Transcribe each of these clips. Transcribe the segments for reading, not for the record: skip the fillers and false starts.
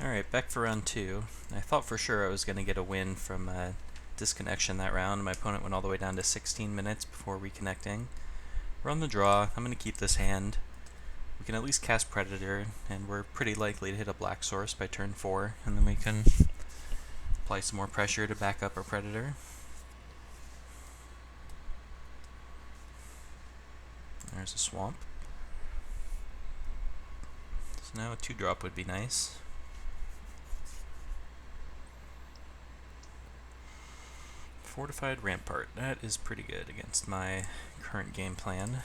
Alright, back for round 2. I thought for sure I was going to get a win from disconnection that round. My opponent went all the way down to 16 minutes before reconnecting. We're on the draw. I'm going to keep this hand. We can at least cast Predator, and we're pretty likely to hit a black source by turn 4, and then we can apply some more pressure to back up our Predator. There's a swamp. So now a 2-drop would be nice. Fortified Rampart. That is pretty good against my current game plan.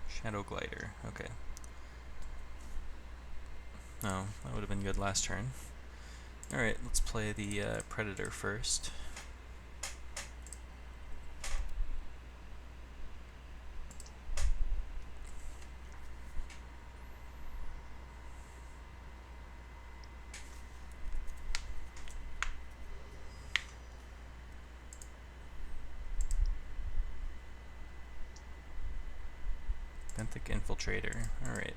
Shadow Glider. Okay. No, that would have been good last turn. Alright, let's play the Predator first. Benthic Infiltrator. Alright.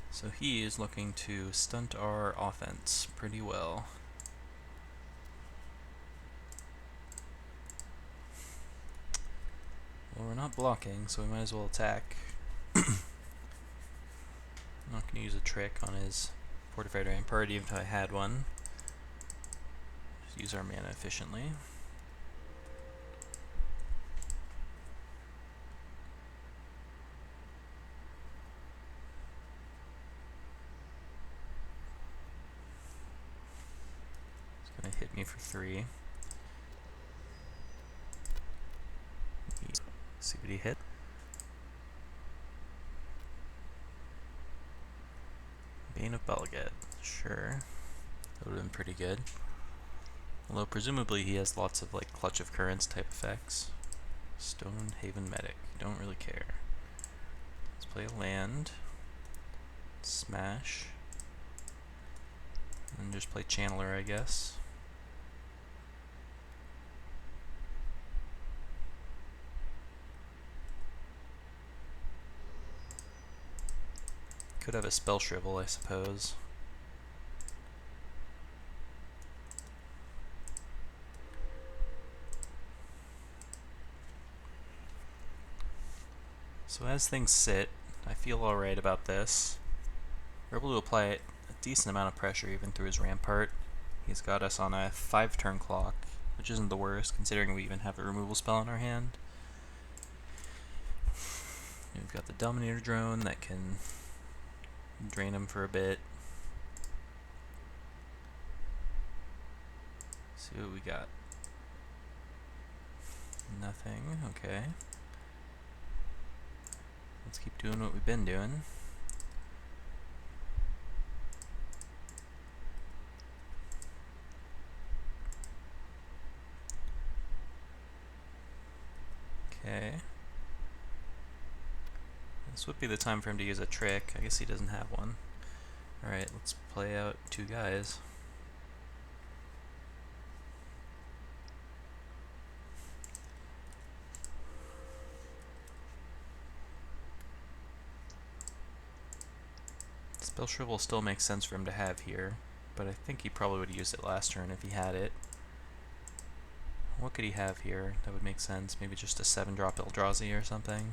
So he is looking to stunt our offense pretty well. Well, we're not blocking, so we might as well attack. I'm not going to use a trick on his Fortified Rampart, even if I had one. Just use our mana efficiently. It's going to hit me for 3. See what he hit. Bane of Belged. Sure. That would have been pretty good. Although presumably he has lots of like Clutch of Currents type effects. Stone Haven Medic. Don't really care. Let's play a land. Smash. And just play Channeler, I guess. Could have a Spell Shrivel, I suppose. So as things sit, I feel alright about this. We're able to apply a decent amount of pressure even through his Rampart. He's got us on a 5-turn clock, which isn't the worst considering we even have a removal spell in our hand. We've got the Dominator Drone that can drain him for a bit. See what we got. Nothing, okay. Let's keep doing what we've been doing. Okay. This would be the time for him to use a trick. I guess he doesn't have one. Alright, let's play out 2 guys. Spell Shrivel still makes sense for him to have here, but I think he probably would have used it last turn if he had it. What could he have here that would make sense? Maybe just a 7-drop Eldrazi or something.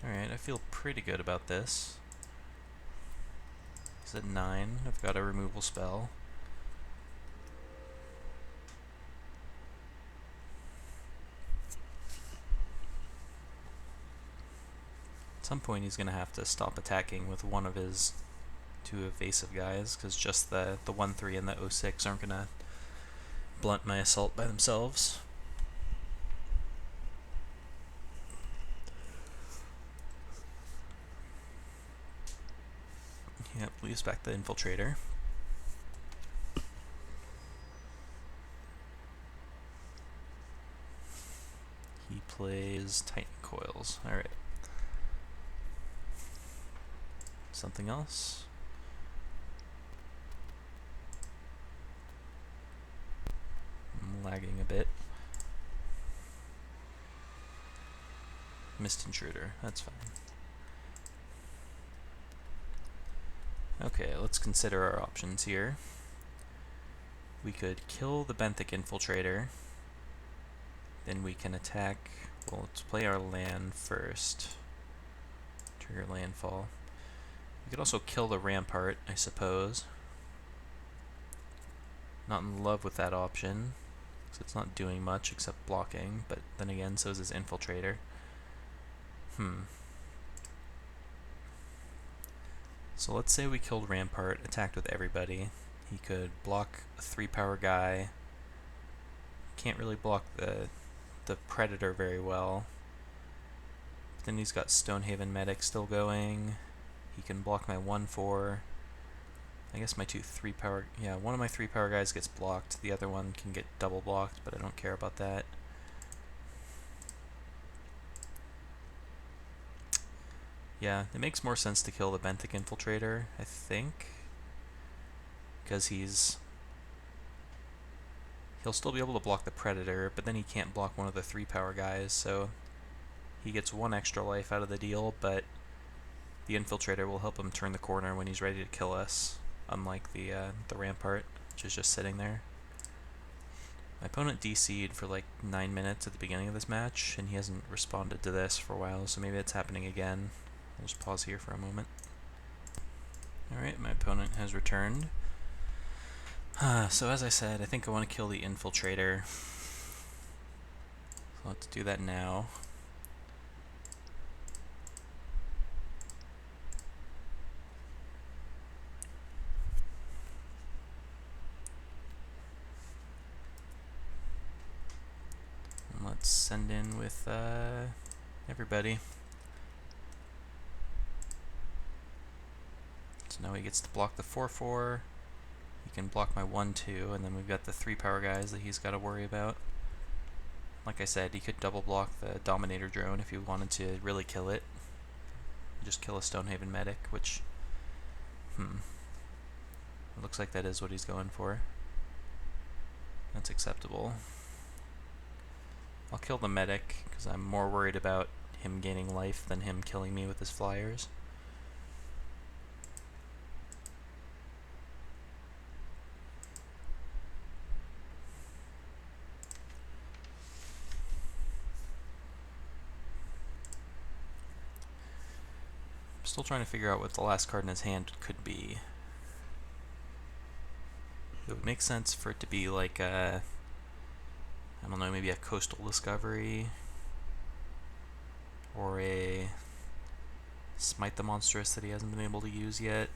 Alright, I feel pretty good about this. He's at 9. I've got a removal spell. At some point he's going to have to stop attacking with one of his 2 evasive guys, because just the 1/3 and the 0/6 aren't going to blunt my assault by themselves. Yep, leaves back the Infiltrator. He plays Titan Coils. Alright. Something else? lagging a bit. Missed intruder, that's fine. Okay, let's consider our options here. We could kill the benthic infiltrator. Then we can attack, well, let's play our land first. Trigger landfall. We could also kill the rampart, I suppose. Not in love with that option, because it's not doing much except blocking, but then again, so is his infiltrator. So let's say we killed rampart, attacked with everybody. He could block a 3-power guy. Can't really block the predator very well. But then he's got Stonehaven medic still going. He can block my 1/4. I guess my 2 3-power, yeah, one of my 3-power guys gets blocked. The other one can get double blocked, but I don't care about that. Yeah, it makes more sense to kill the benthic infiltrator, I think, because he'll still be able to block the predator, but then he can't block one of the 3-power guys, so he gets 1 extra life out of the deal, but the infiltrator will help him turn the corner when he's ready to kill us, unlike the rampart, which is just sitting there. My opponent DC'd for like 9 minutes at the beginning of this match, and he hasn't responded to this for a while, so maybe it's happening again. I'll just pause here for a moment. Alright, my opponent has returned. So as I said, I think I want to kill the infiltrator. So let's do that now. And let's send in with everybody. So now he gets to block the 4/4. He can block my 1/2, and then we've got the 3-power guys that he's got to worry about. Like I said, he could double block the Dominator drone if he wanted to really kill it. Just kill a Stonehaven medic, which, it looks like that is what he's going for. That's acceptable. I'll kill the medic, because I'm more worried about him gaining life than him killing me with his flyers. Still trying to figure out what the last card in his hand could be. It would make sense for it to be like a, I don't know, maybe a Coastal Discovery, or a Smite the Monstrous that he hasn't been able to use yet.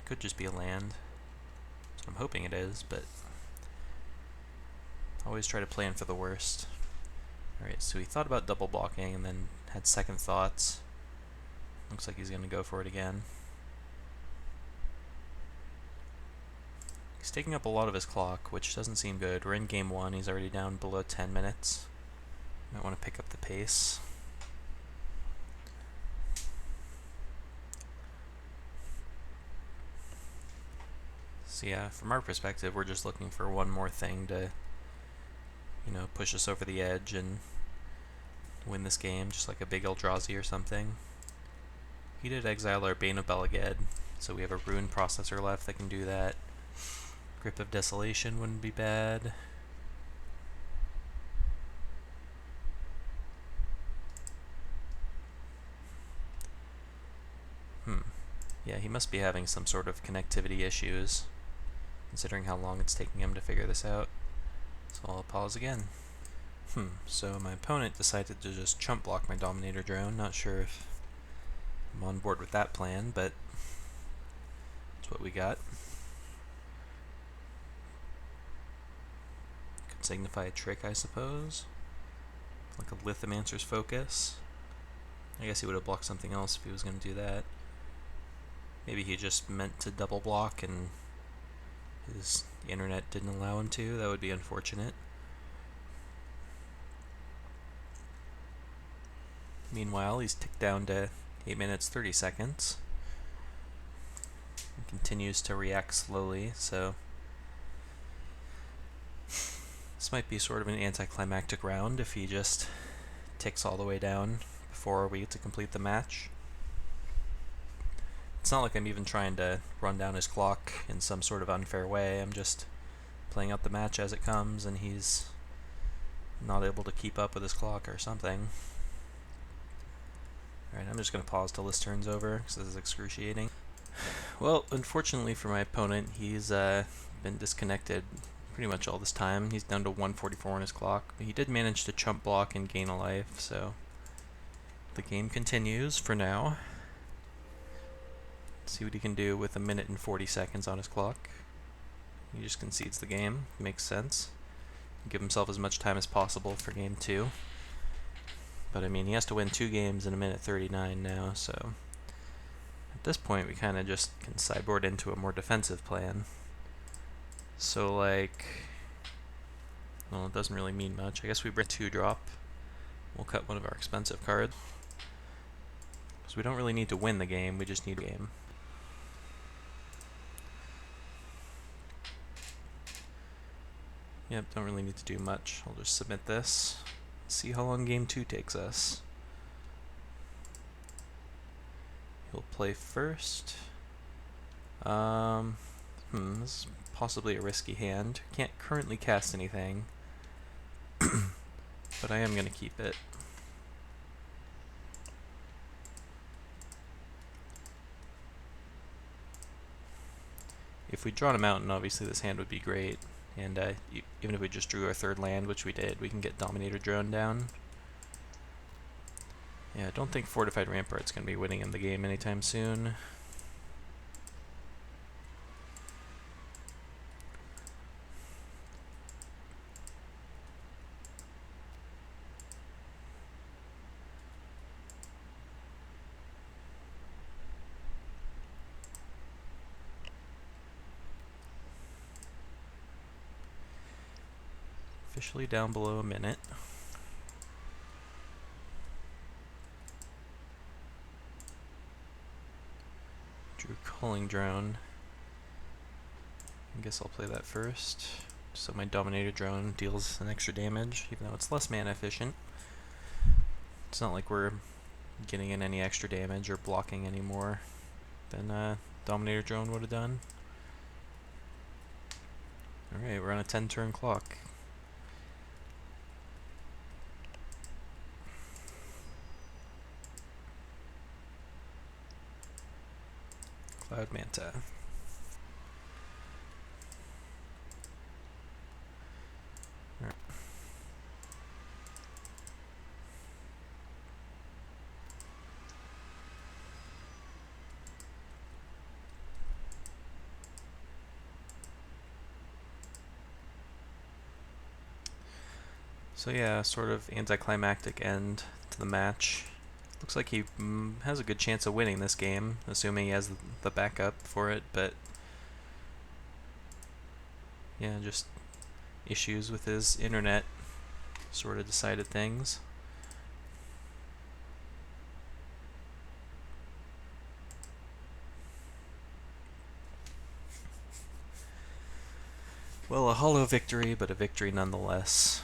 Could just be a land. That's what I'm hoping it is, but I always try to plan for the worst. Alright, so he thought about double blocking and then had second thoughts. Looks like he's going to go for it again. He's taking up a lot of his clock, which doesn't seem good. We're in game 1, he's already down below 10 minutes. Might want to pick up the pace. So yeah, from our perspective, we're just looking for one more thing to, push us over the edge and win this game, just like a big Eldrazi or something. He did exile our Bane of Belaged, so we have a Rune Processor left that can do that. Grip of Desolation wouldn't be bad. Yeah, he must be having some sort of connectivity issues, considering how long it's taking him to figure this out. So I'll pause again. So my opponent decided to just chump block my Dominator drone. Not sure if I'm on board with that plan, but that's what we got. Could signify a trick, I suppose. Like a Lithomancer's Focus. I guess he would have blocked something else if he was going to do that. Maybe he just meant to double block and his internet didn't allow him to. That would be unfortunate. Meanwhile, he's ticked down to 8 minutes 30 seconds. He continues to react slowly, so This might be sort of an anticlimactic round if he just ticks all the way down before we get to complete the match. It's not like I'm even trying to run down his clock in some sort of unfair way. I'm just playing out the match as it comes, and he's not able to keep up with his clock or something. Alright, I'm just going to pause till this turn's over, because this is excruciating. Well, unfortunately for my opponent, he's been disconnected pretty much all this time. He's down to 144 on his clock, but he did manage to chump block and gain a life, so the game continues for now. Let's see what he can do with 1 minute and 40 seconds on his clock. He just concedes the game. Makes sense. Give himself as much time as possible for game 2. But I mean, he has to win 2 games in 1 minute 39 now, so at this point we kind of just can sideboard into a more defensive plan. So like, well, it doesn't really mean much. I guess we bring 2 drop. We'll cut one of our expensive cards. So we don't really need to win the game, we just need a game. Yep, don't really need to do much. I'll just submit this. See how long game 2 takes us. He'll play first. This is possibly a risky hand. Can't currently cast anything, but I am going to keep it. If we drawn a mountain, obviously this hand would be great. And even if we just drew our 3rd land, which we did, we can get Dominator Drone down. Yeah, I don't think Fortified Rampart's going to be winning him the game anytime soon. Officially down below 1 minute. Drew Culling Drone. I guess I'll play that first, so my Dominator Drone deals an extra damage, even though it's less mana efficient. It's not like we're getting in any extra damage or blocking any more than Dominator Drone would have done. Alright, we're on a 10-turn clock. Cloud Manta. Right. So yeah, sort of anticlimactic end to the match. Looks like he has a good chance of winning this game, assuming he has the backup for it, but yeah, just issues with his internet sort of decided things. Well, a hollow victory, but a victory nonetheless.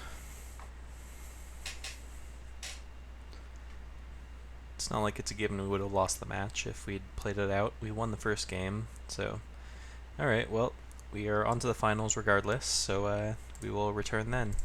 It's not like it's a given we would have lost the match if we'd played it out. We won the first game, so alright, well, we are on to the finals regardless, so we will return then.